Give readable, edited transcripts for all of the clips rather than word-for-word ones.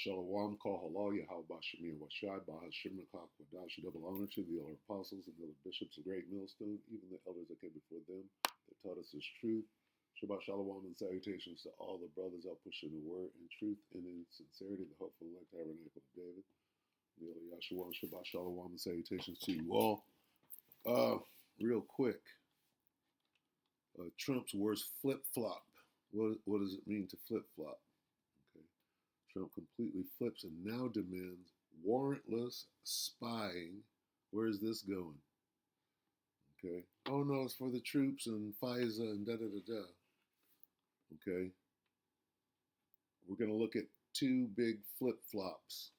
Shalom, call halal, Yahweh Shemir Washai, Bahashim Nakak Wadashi, double honor to the elder apostles and elder bishops of Great Millstone, even the elders that came before them, that taught us this truth. Shabbat Shalom and salutations to all the brothers out pushing the word in truth and in sincerity, the hopeful elect tabernacle of David. The elder Yahshua, Shabbat Shalom and salutations to you all. Real quick, Trump's worst flip-flop. What does it mean to flip-flop? Okay. Trump completely flips and now demands warrantless spying. Where is this going? Okay. Oh no, it's for the troops and FISA and da da da da. Okay. We're going to look at two big flip-flops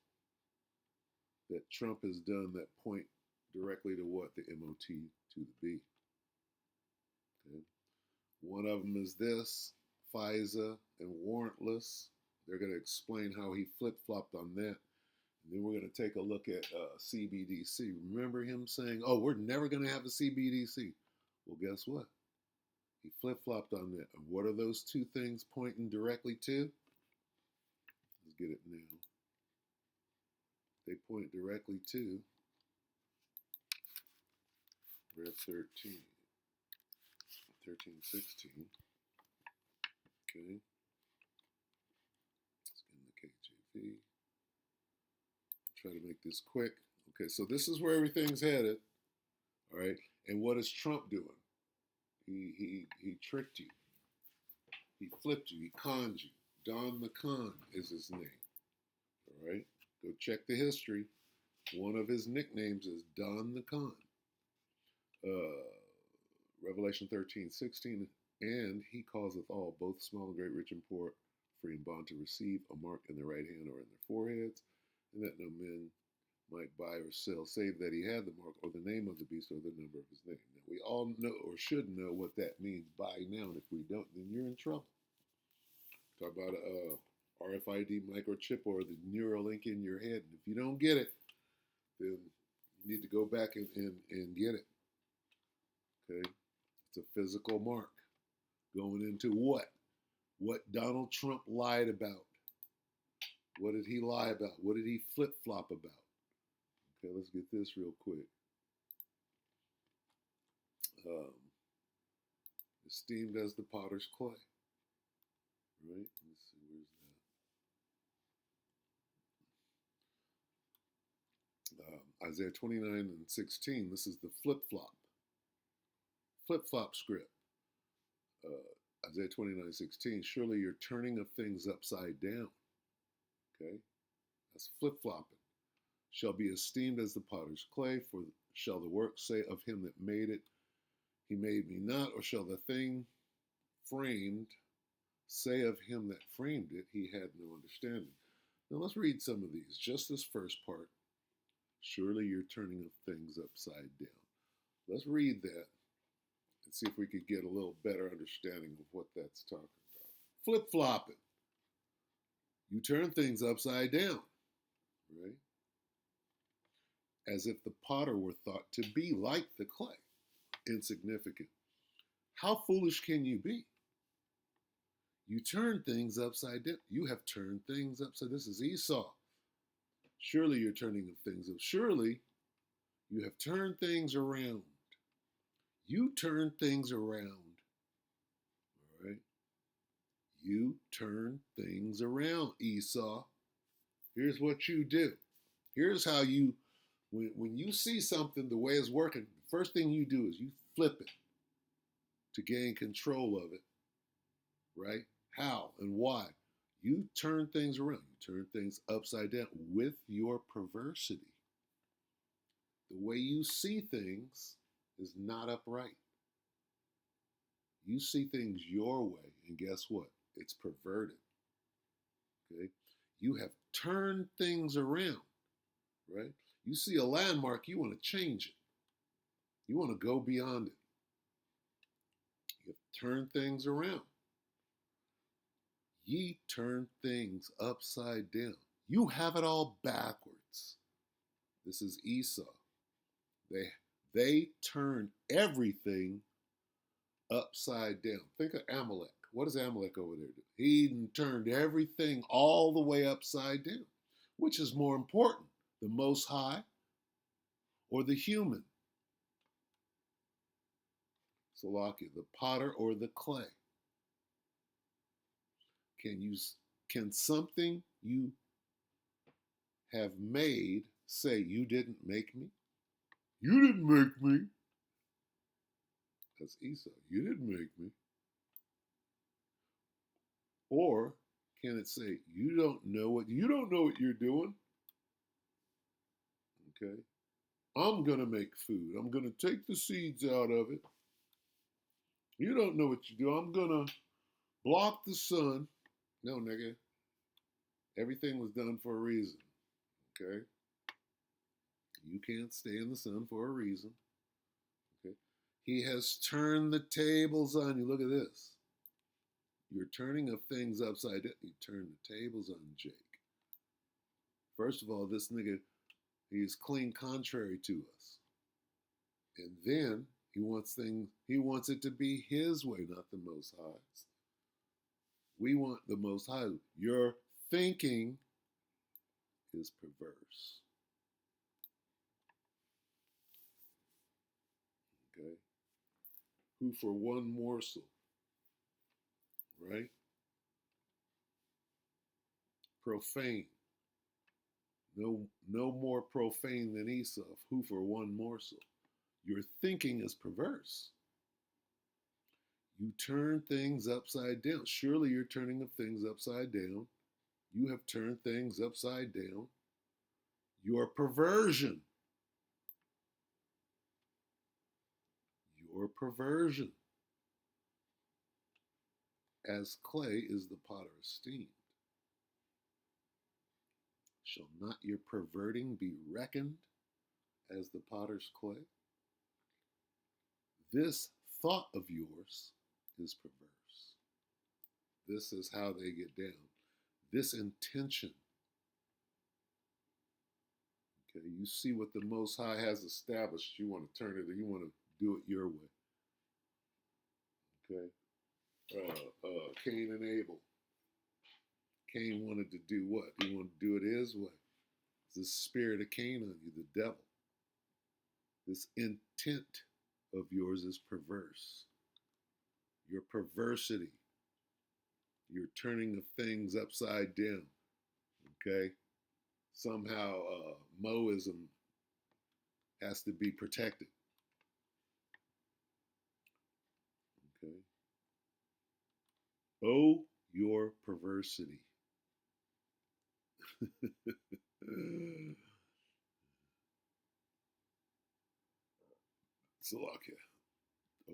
that Trump has done that point directly to what? The MOT to the B. Okay. One of them is this, FISA and warrantless. They're going to explain how he flip-flopped on that. And then we're going to take a look at CBDC. Remember him saying, oh, we're never going to have a CBDC. Well, guess what? He flip-flopped on that. And what are those two things pointing directly to? Let's get it now. They point directly to Rev 13, 16. Okay. Let's get in the KJV. Try to make this quick. Okay, so this is where everything's headed. All right. And what is Trump doing? He tricked you. He flipped you. He conned you. Don the Con is his name. All right. Go check the history. One of his nicknames is Don the Con. Revelation 13:16, and he causeth all, both small and great, rich and poor, free and bond, to receive a mark in their right hand or in their foreheads, and that no man might buy or sell, save that he had the mark or the name of the beast or the number of his name. Now, we all know or should know what that means by now, and if we don't, then you're in trouble. Talk about a RFID microchip or the Neuralink in your head, and if you don't get it, then you need to go back and get it. Okay? It's a physical mark. Going into what? What Donald Trump lied about. What did he lie about? What did he flip-flop about? Okay, let's get this real quick. Esteemed as the potter's clay. Right? Let's see, where's that? Isaiah 29:16. This is the flip-flop. Flip-flop script. Isaiah 29:16. Surely you're turning of things upside down. Okay? That's flip-flopping. Shall be esteemed as the potter's clay, for shall the work say of him that made it, he made me not, or shall the thing framed say of him that framed it, he had no understanding. Now let's read some of these. Just this first part. Surely you're turning of things upside down. Let's read that and see if we could get a little better understanding of what that's talking about. Flip-flopping. You turn things upside down, right? As if the potter were thought to be like the clay, insignificant. How foolish can you be? You turn things upside down. You have turned things upside down. This is Esau. Surely you're turning of things up. Surely you have turned things around. You turn things around. All right? You turn things around, Esau. Here's what you do. Here's how you, when you see something the way it's working, the first thing you do is you flip it to gain control of it, right? How and why? You turn things around. You turn things upside down with your perversity. The way you see things is not upright. You see things your way, and guess what? It's perverted. Okay? You have turned things around, right? You see a landmark, you want to change it. You want to go beyond it. You have turned things around. Ye turn things upside down. You have it all backwards. This is Esau. They turned everything upside down. Think of Amalek. What does Amalek over there do? He turned everything all the way upside down. Which is more important, the Most High or the human? Salakia, the potter or the clay? Can something you have made say you didn't make me? You didn't make me. That's Esau. You didn't make me. Or can it say you don't know what you're doing? Okay. I'm gonna make food. I'm gonna take the seeds out of it. You don't know what you do. I'm gonna block the sun. No, nigga. Everything was done for a reason. Okay. You can't stay in the sun for a reason. Okay. He has turned the tables on you. Look at this. You're turning of things upside down. You turn the tables on Jake. First of all, this nigga, he's clean contrary to us. And then he wants it to be his way, not the Most High's. We want the Most High. Your thinking is perverse. Okay? Who for one morsel, right? Profane. No more profane than Esau. Who for one morsel. Your thinking is perverse. You turn things upside down. Surely you're turning things upside down. You have turned things upside down. Your perversion. Your perversion. As clay is the potter esteemed. Shall not your perverting be reckoned as the potter's clay? This thought of yours is perverse. This is how they get down. This intention. Okay, you see what the Most High has established. You want to turn it, you want to do it your way. Okay. Cain and Abel. Cain wanted to do what? He wanted to do it his way. It's the spirit of Cain on you, the devil. This intent of yours is perverse. Your perversity. Your turning of things upside down. Okay? Somehow Moism has to be protected. Okay? Oh, your perversity. Salakia.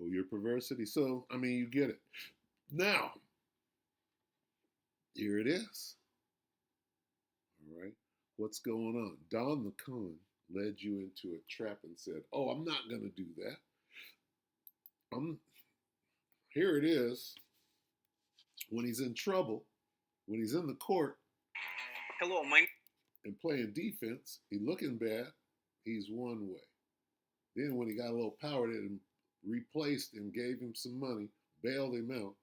Oh, your perversity. So, I mean, you get it. Now, here it is. All right. What's going on? Don the Con led you into a trap and said, oh, I'm not going to do that. Here it is. When he's in trouble, when he's in the court, hello, Mike, and playing defense, he looking bad, he's one way. Then when he got a little power, they replaced him, gave him some money, bailed him out,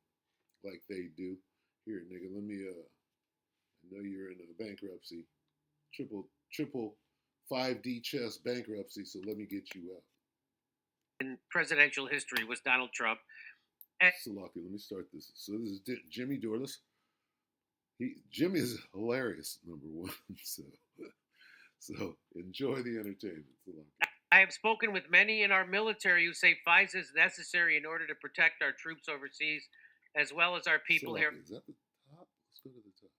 like they do. Here, nigga, let me, I know you're in a bankruptcy, triple 5D chess bankruptcy, so let me get you out. In presidential history was Donald Trump. Salaki, let me start this. So this is Jimmy Dorless. Jimmy is hilarious, number one. So enjoy the entertainment. Salaki. I have spoken with many in our military who say FISA is necessary in order to protect our troops overseas, as well as our people Salaki, here. Is that the top? Let's go to the top.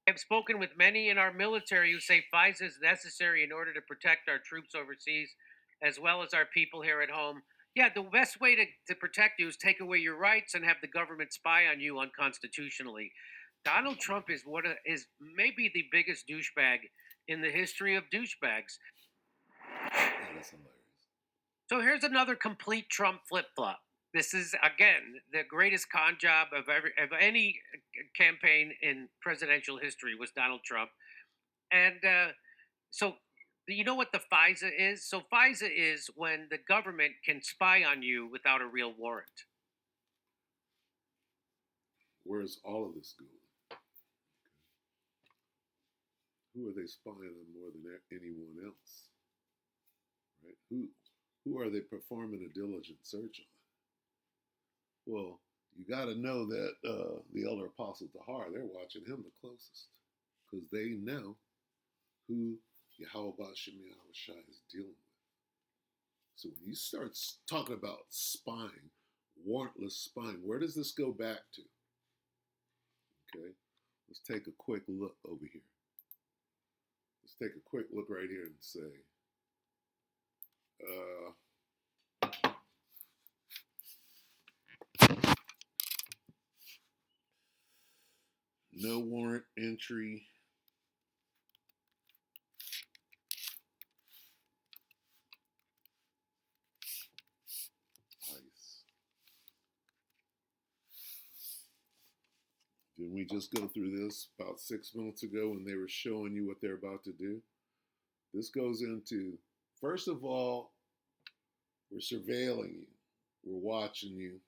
I have spoken with many in our military who say FISA is necessary in order to protect our troops overseas, as well as our people here at home. Yeah, the best way to protect you is take away your rights and have the government spy on you unconstitutionally. Donald Trump is maybe the biggest douchebag in the history of douchebags. That is hilarious. So here's another complete Trump flip flop. This is again the greatest con job of any campaign in presidential history was Donald Trump, and so you know what the FISA is? So FISA is when the government can spy on you without a real warrant. Where's all of this going? Who are they spying on more than anyone else? Right? Who are they performing a diligent search on? Well, you got to know that the elder apostle Tahar, they're watching him the closest because they know who Yahweh Shem Shai is dealing with. So when you start talking about spying, warrantless spying, where does this go back to? Okay, let's take a quick look over here. Let's take a quick look right here and say, no warrant entry. ICE. Didn't we just go through this about 6 minutes ago when they were showing you what they're about to do? This goes into, first of all, we're surveilling you, we're watching you,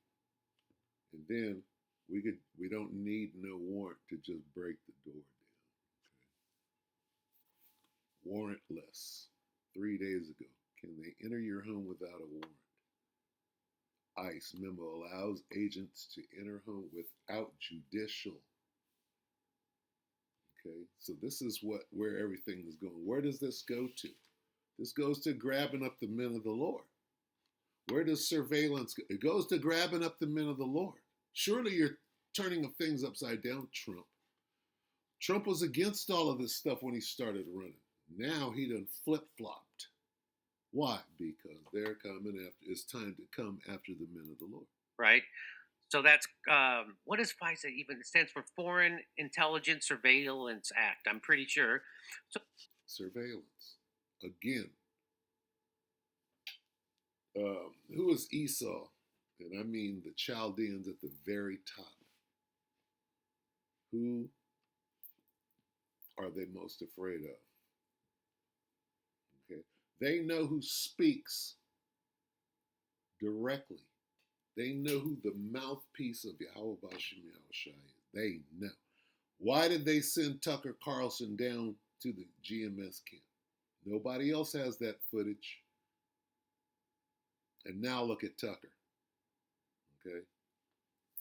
and then we don't need no warrant to just break the door down. Okay? Warrantless. 3 days ago, can they enter your home without a warrant? ICE memo allows agents to enter home without judicial. Okay, so this is where everything is going. Where does this go to? This goes to grabbing up the men of the Lord. Where does surveillance go? It goes to grabbing up the men of the Lord. Surely you're turning of things upside down, Trump. Trump was against all of this stuff when he started running. Now he done flip-flopped. Why? Because they're coming after, it's time to come after the men of the Lord. Right. So that's what is FISA even? It stands for Foreign Intelligence Surveillance Act. I'm pretty sure. So surveillance. Again, who is Esau? And I mean the Chaldeans at the very top. Who are they most afraid of? Okay, they know who speaks directly. They know who the mouthpiece of Yahweh Bashem Yahushai is. They know. Why did they send Tucker Carlson down to the GMS camp? Nobody else has that footage. And now look at Tucker. Okay?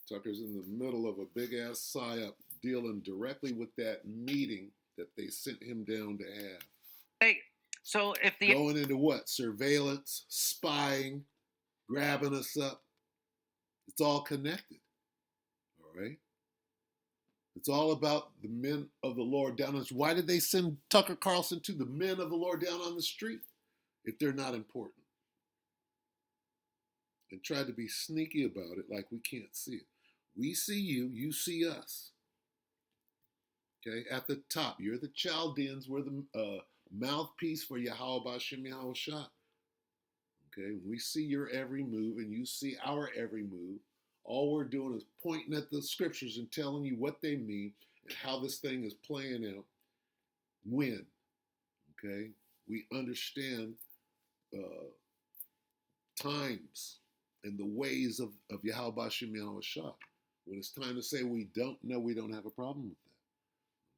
Tucker's in the middle of a big ass psyop dealing directly with that meeting that they sent him down to have. hey, so if the going into what? Surveillance, spying, grabbing us up. It's all connected. All right? It's all about the men of the Lord down on the street. Why did they send Tucker Carlson to the men of the Lord down on the street if they're not important? And tried to be sneaky about it like we can't see it. We see you, you see us. Okay, at the top, you're the Chaldeans, we're the mouthpiece for Yahweh Bashem Yahweh Shah. Okay, we see your every move and you see our every move. All we're doing is pointing at the scriptures and telling you what they mean and how this thing is playing out. When, okay, we understand times and the ways of Yahweh Bashem Yahweh Shah. When it's time to say we don't know, we don't have a problem with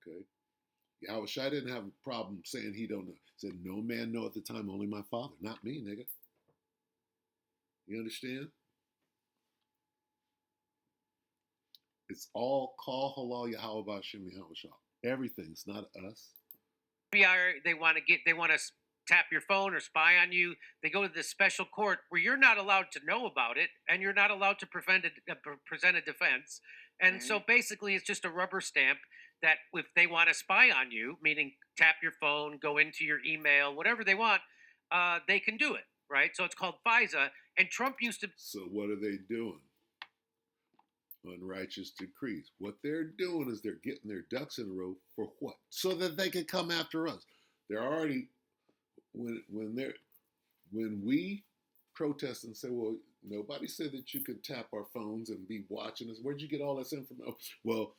that. Okay? Yahweh Shai didn't have a problem saying he don't know. He said, no man know at the time, only my Father. Not me, nigga. You understand? It's all call halal Yahweh Bashem Yahweh Shah. Everything's not us. they want to tap your phone or spy on you, they go to this special court where you're not allowed to know about it and you're not allowed to present a defense. And so basically it's just a rubber stamp that if they want to spy on you, meaning tap your phone, go into your email, whatever they want, they can do it, right? So it's called FISA. And Trump used to. So what are they doing? Unrighteous decrees. What they're doing is they're getting their ducks in a row for what? So that they can come after us. They're already when we protest and say, well, nobody said that you could tap our phones and be watching us. Where'd you get all this information? Well,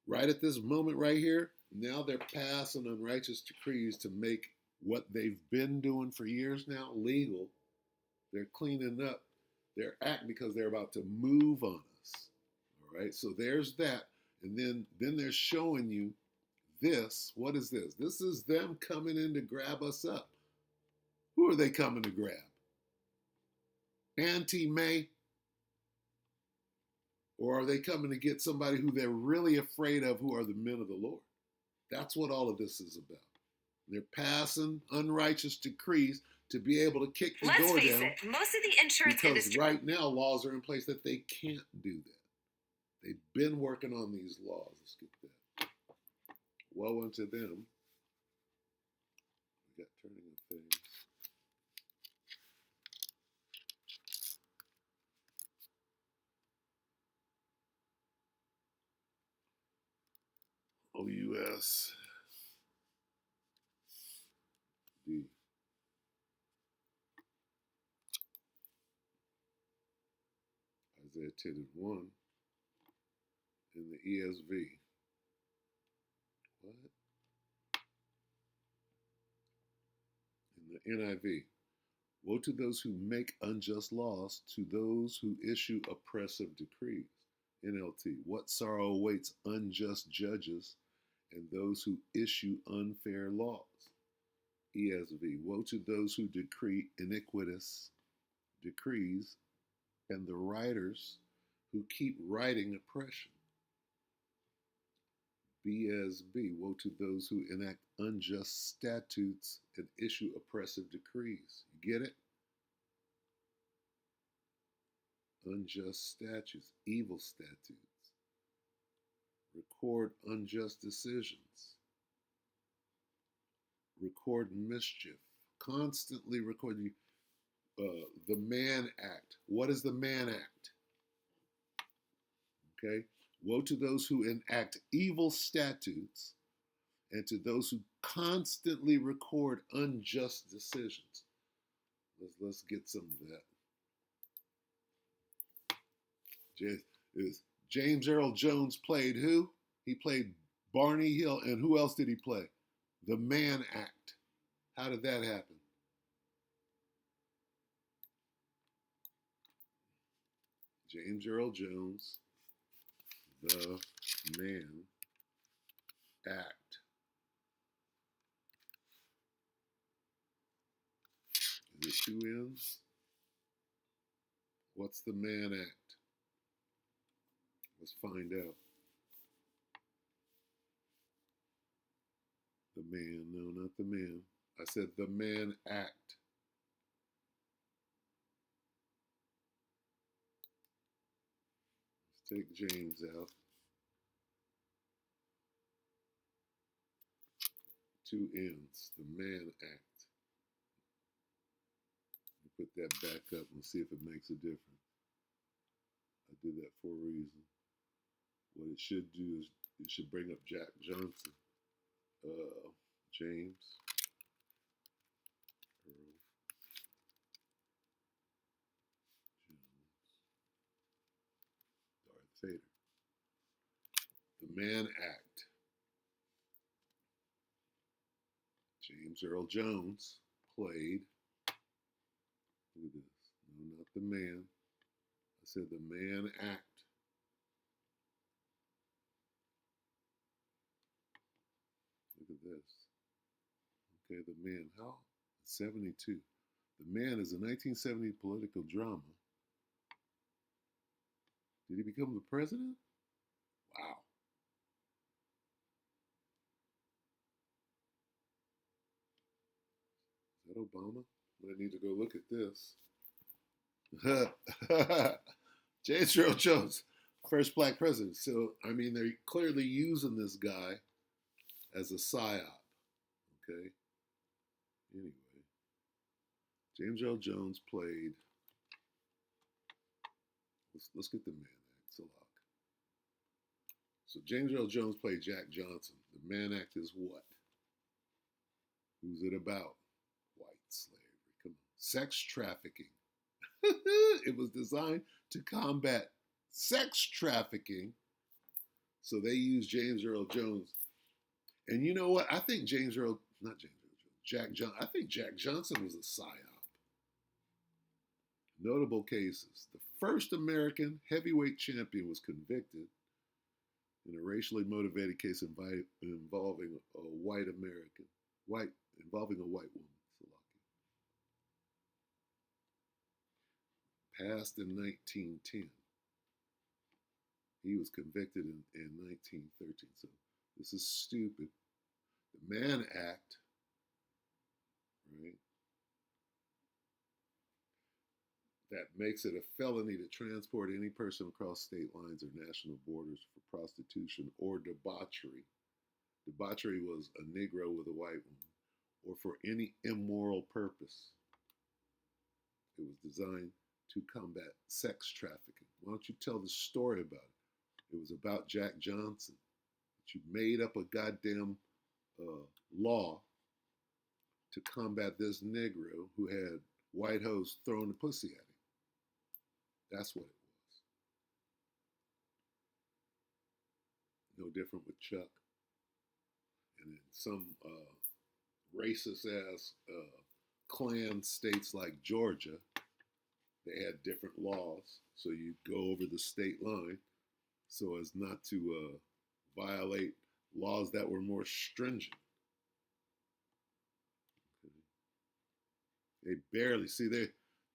right at this moment right here, now they're passing unrighteous decrees to make what they've been doing for years now legal. They're cleaning up their act because they're about to move on us. All right, so there's that. And then they're showing you this. What is this? This is them coming in to grab us up. Who are they coming to grab? Auntie May? Or are they coming to get somebody who they're really afraid of, who are the men of the Lord? That's what all of this is about. They're passing unrighteous decrees to be able to kick the door down. Let's face it, most of the insurance industry. Because right now laws are in place that they can't do that. They've been working on these laws. Let's get that. Woe unto them. We got turning of things. OUS. D. Isaiah 10 and 1 in the ESV. What? In the NIV. Woe to those who make unjust laws, to those who issue oppressive decrees. NLT. What sorrow awaits unjust judges and those who issue unfair laws. ESV. Woe to those who decree iniquitous decrees and the writers who keep writing oppression. BSB. Woe to those who enact unjust statutes and issue oppressive decrees. You get it? Unjust statutes, evil statutes. Record unjust decisions. Record mischief. Constantly record the Mann Act. What is the Mann Act? Okay. Woe to those who enact evil statutes and to those who constantly record unjust decisions. Let's get some of that. James Earl Jones played who? He played Barney Hill, and who else did he play? The Mann Act. How did that happen? James Earl Jones, the Mann Act. Is it two N's? What's the Mann Act? Let's find out. The man, no, not the man. I said the Mann Act. Let's take James out. Two N's, the Mann Act. Put that back up and see if it makes a difference. I did that for a reason. What it should do is it should bring up Jack Johnson. James Earl Jones, Darth Vader. The Mann Act. James Earl Jones played. Look at this. No, not the man. I said the Mann Act. Look at this. Okay, the man. How? 72. The Man is a 1970 political drama. Did he become the president? Wow. Is that Obama? I need to go look at this. James Earl Jones, first black president. So, I mean, they're clearly using this guy as a psyop. Okay? Anyway, James Earl Jones played. Let's get the Mann Act. It's a lock. So, James Earl Jones played Jack Johnson. The Mann Act is what? Who's it about? White slavery. Come on. Sex trafficking. It was designed to combat sex trafficking. So they used James Earl Jones. And you know what? I think I think Jack Johnson was a psyop. Notable cases. The first American heavyweight champion was convicted in a racially motivated case involving a white American, white involving a white woman. Passed in 1910. He was convicted in 1913. So this is stupid. The Mann Act, right? That makes it a felony to transport any person across state lines or national borders for prostitution or debauchery. Debauchery was a Negro with a white woman, or for any immoral purpose. It was designed to combat sex trafficking. Why don't you tell the story about it? It was about Jack Johnson. But you made up a goddamn law to combat this Negro who had white hoes throwing the pussy at him. That's what it was. No different with Chuck. And in some racist ass Klan states like Georgia, they had different laws. So you go over the state line so as not to violate laws that were more stringent. Okay. They barely see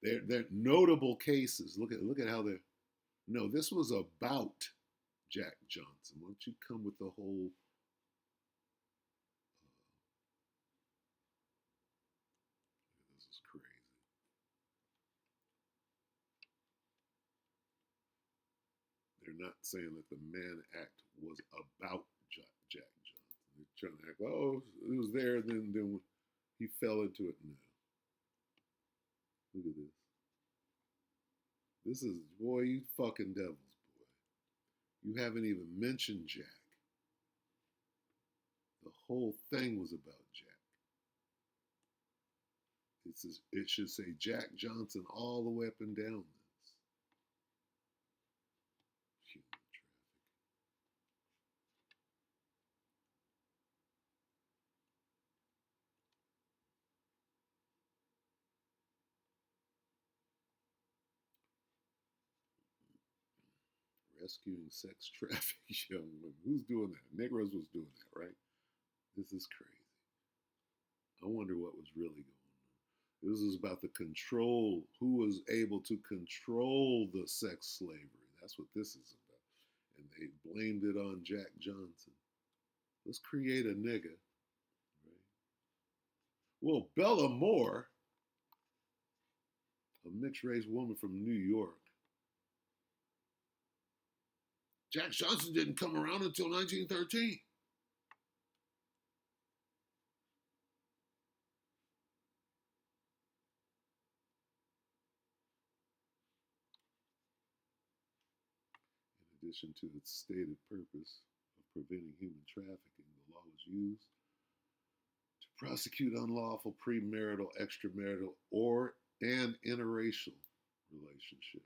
they're notable cases. Look at how they're. No, this was about Jack Johnson. Why don't you come with the whole? This is crazy. They're not saying that the Mann Act was about Jack Johnson. They're trying to act, oh, it was there, then he fell into it. No. Look at this. This is, boy, you fucking devils, boy. You haven't even mentioned Jack. The whole thing was about Jack. It should say Jack Johnson all the way up and down this. Human trafficking. Rescuing sex trafficked young women. Who's doing that? Negroes was doing that, right? This is crazy. I wonder what was really going on. This is about the control, who was able to control the sex slavery. That's what this is about. And they blamed it on Jack Johnson. Let's create a nigga. Right? Well, Bella Moore, a mixed race woman from New York. Jack Johnson didn't come around until 1913. In addition to its stated purpose of preventing human trafficking, the law was used to prosecute unlawful premarital, extramarital, and interracial relationships.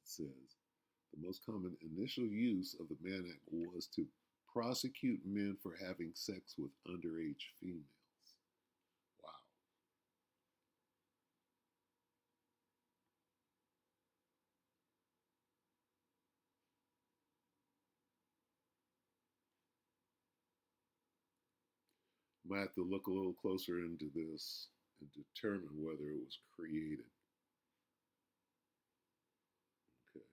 It says the most common initial use of the Mann Act was to prosecute men for having sex with underage females. Wow. Might have to look a little closer into this and determine whether it was created. Okay.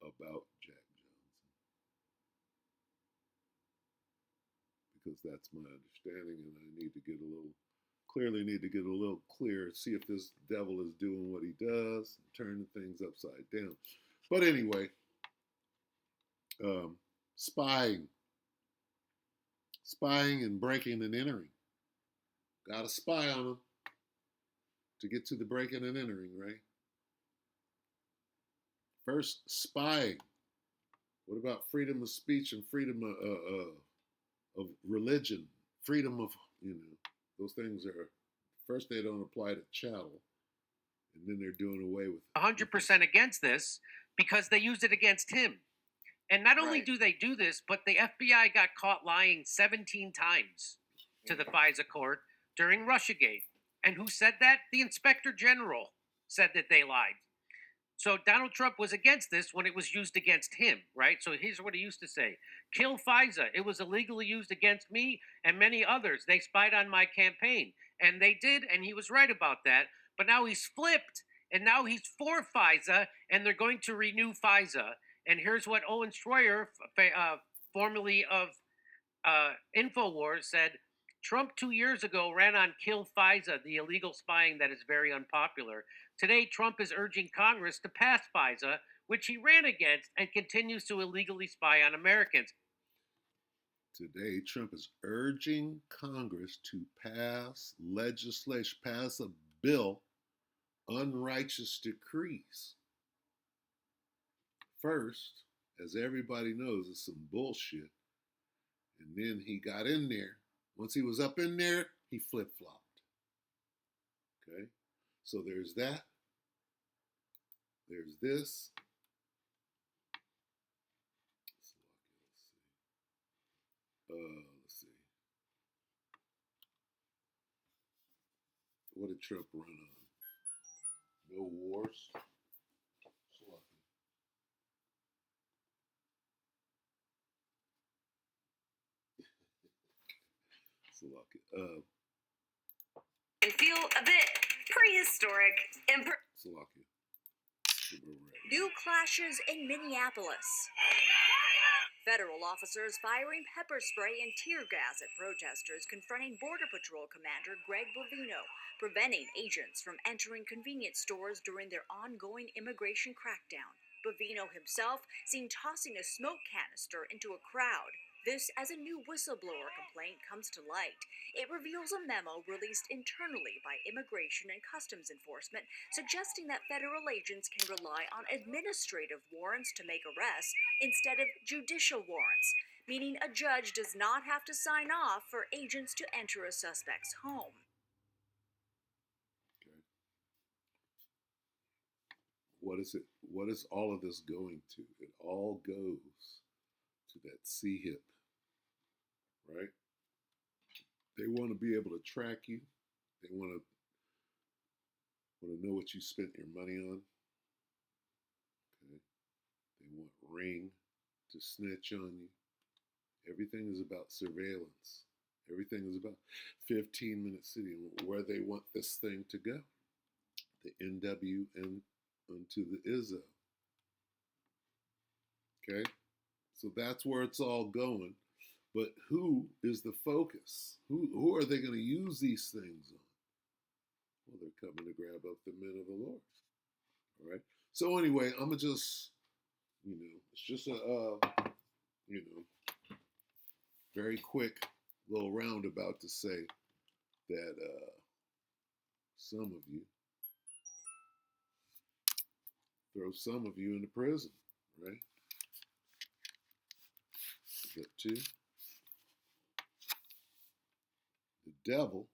About Jack Johnson. Because that's my understanding, and I need to get a little clear, see if this devil is doing what he does, turning things upside down. But anyway, spying and breaking and entering. Got to spy on them to get to the breaking and entering, right? First, spying. What about freedom of speech and freedom of religion? Freedom of, those things are, first they don't apply to chattel, and then they're doing away with it. 100% against this because they used it against him. And not only do they do this, but the FBI got caught lying 17 times to the FISA court during Russiagate. And who said that? The inspector general said that they lied. So Donald Trump was against this when it was used against him, right? So here's what he used to say: kill FISA. It was illegally used against me and many others. They spied on my campaign. And they did, and he was right about that. But now he's flipped, and now he's for FISA, and they're going to renew FISA. And here's what Owen Schroyer, formerly of InfoWars, said: Trump 2 years ago ran on kill FISA, the illegal spying that is very unpopular. Today, Trump is urging Congress to pass FISA, which he ran against and continues to illegally spy on Americans. Today, Trump is urging Congress to pass legislation, pass a bill, unrighteous decrees. First, as everybody knows, it's some bullshit. And then he got in there. Once he was up in there, he flip flopped. Okay? So there's that. There's this. Let's see. What did Trump run on? No wars. And feel a bit prehistoric and new clashes in Minneapolis. Federal officers firing pepper spray and tear gas at protesters confronting Border Patrol Commander Greg Bovino, preventing agents from entering convenience stores during their ongoing immigration crackdown. Bovino himself seen tossing a smoke canister into a crowd. This as a new whistleblower complaint comes to light. It reveals a memo released internally by Immigration and Customs Enforcement suggesting that federal agents can rely on administrative warrants to make arrests instead of judicial warrants, meaning a judge does not have to sign off for agents to enter a suspect's home. Okay. What is it? What is all of this going to? It all goes to that SeeHip, right? They want to be able to track you. They want to know what you spent your money on. Okay. They want Ring to snitch on you. Everything is about surveillance. Everything is about 15-minute city and where they want this thing to go. The NW and onto the ISO. Okay? So that's where it's all going. But who is the focus? Who are they going to use these things on? Well, they're coming to grab up the men of the Lord. All right. So anyway, I'm gonna just, it's just a, very quick little roundabout to say that some of you throw some of you into prison, right? Is that two? The devil,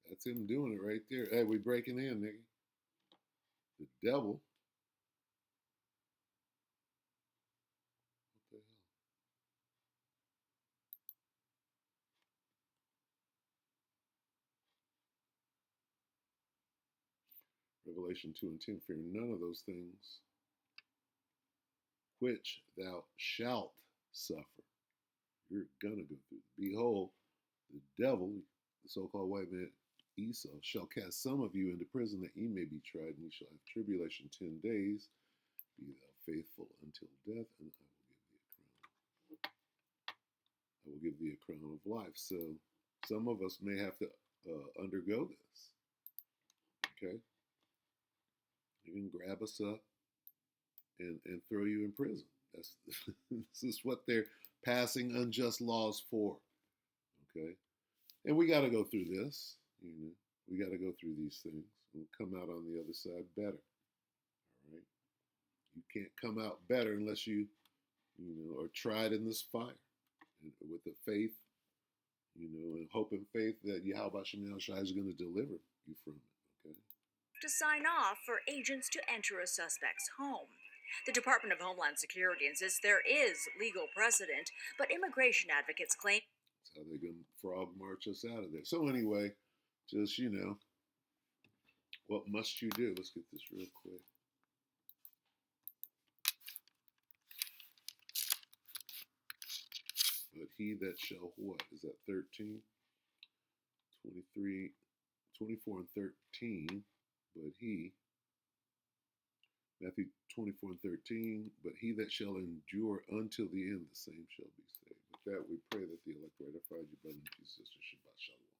that's him doing it right there. Hey, we breaking in, nigga. The devil. What the hell? Revelation 2 and 10, fear none of those things which thou shalt suffer. You're gonna go through. Behold, the devil, the so-called white man Esau, shall cast some of you into prison that ye may be tried, and ye shall have tribulation 10 days. Be thou faithful until death, and I will give thee a crown of life. So some of us may have to undergo this. Okay? You can grab us up and throw you in prison. That's this is what they're passing unjust laws for. Okay? And we got to go through this. We got to go through these things and come out on the other side better. All right? You can't come out better unless you are tried in this fire and with the faith, and hope and faith that Yahweh Shem Shai is going to deliver you from it. Okay? To sign off for agents to enter a suspect's home. The Department of Homeland Security insists there is legal precedent, but immigration advocates claim that's how they're going to frog march us out of there. So anyway, Just, what must you do? Let's get this real quick. But he that shall what? Is that 13? 23, 24 and 13. But he, Matthew 24 and 13, but he that shall endure until the end, the same shall be saved. With that, we pray that the elect ratified you, brother and sister. Shabbat shalom.